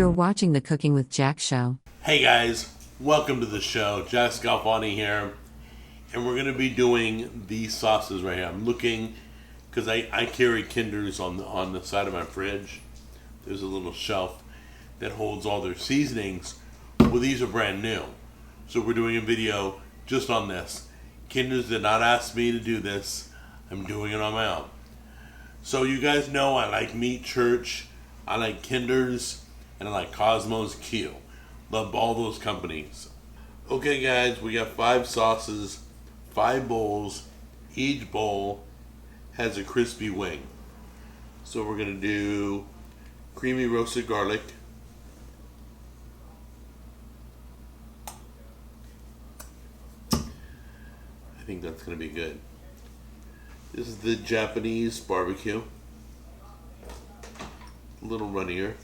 You're watching the Cooking with Jack show. Hey guys, welcome to the show. Jack Scalfani here, and we're going to be doing these sauces right here. I'm looking, because I carry Kinders on the side of my fridge. There's a little shelf that holds all their seasonings. Well, these are brand new. So we're doing a video just on this. Kinders did not ask me to do this. I'm doing it on my own. So you guys know I like Meat Church, I like Kinders, and I like Cosmos Q. Love all those companies. Okay guys, we got 5 sauces, 5 bowls. Each bowl has a crispy wing. So we're going to do creamy roasted garlic, I think that's going to be good. This is the Japanese barbecue. A little runnier.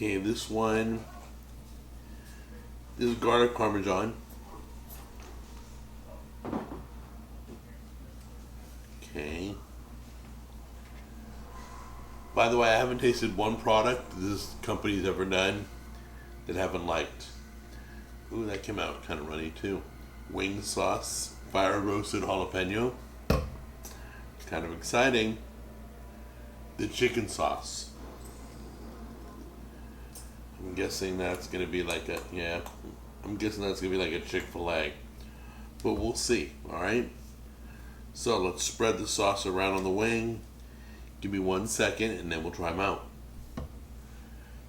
Okay, this one, this is garlic parmesan. Okay. By the way, I haven't tasted one product this company's ever done that I haven't liked. Ooh, that came out kind of runny too. Wing sauce, fire roasted jalapeno. Kind of exciting. The chicken sauce. I'm guessing that's going to be like a, I'm guessing that's going to be like a Chick-fil-A. But we'll see, alright? So let's spread the sauce around on the wing. Give me 1 second and then we'll try them out.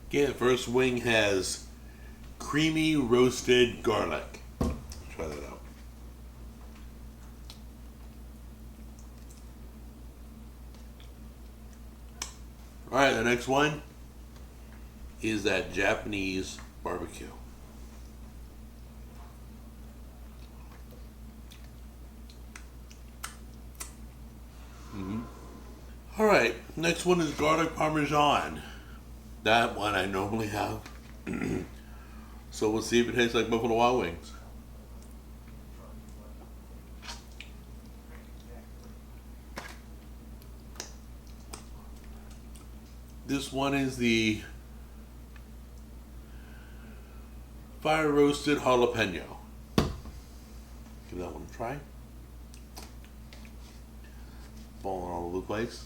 Okay, the first wing has creamy roasted garlic. Let's try that out. Alright, the next one is that Japanese barbecue. Alright, next one is garlic parmesan. That one I normally have. So we'll see if it tastes like Buffalo Wild Wings. This one is the fire roasted jalapeno. Give that one a try. Falling all over the place.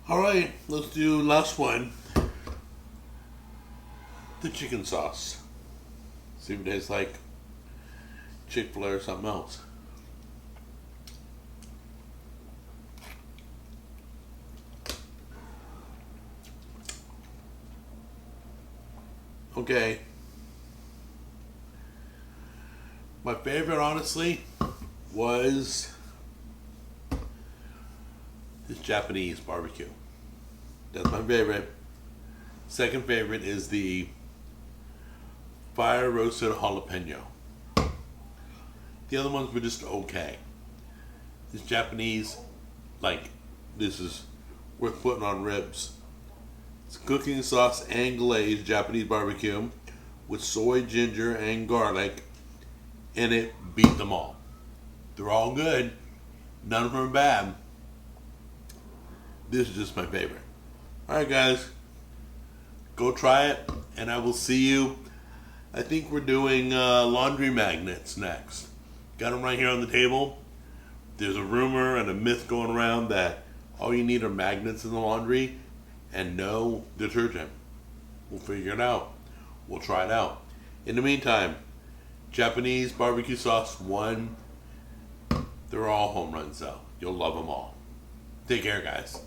Alright, let's do last one. The chicken sauce. See if it tastes like Chick-fil-A or something else. Okay. My favorite, honestly, was this Japanese barbecue. That's my favorite. Second favorite is the fire roasted jalapeno. The other ones were just okay. This Japanese, like, this is worth putting on ribs. It's cooking sauce and glazed Japanese barbecue with soy, ginger, and garlic, and it beat them all. They're all good. None of them are bad. This is just my favorite. Alright guys, go try it, and I will see you. I think we're doing laundry magnets next. Got them right here on the table. There's a rumor and a myth going around that all you need are magnets in the laundry and no detergent. We'll figure it out. We'll try it out. In the meantime, Japanese barbecue sauce 1. They're all home runs though. You'll love them all. Take care guys.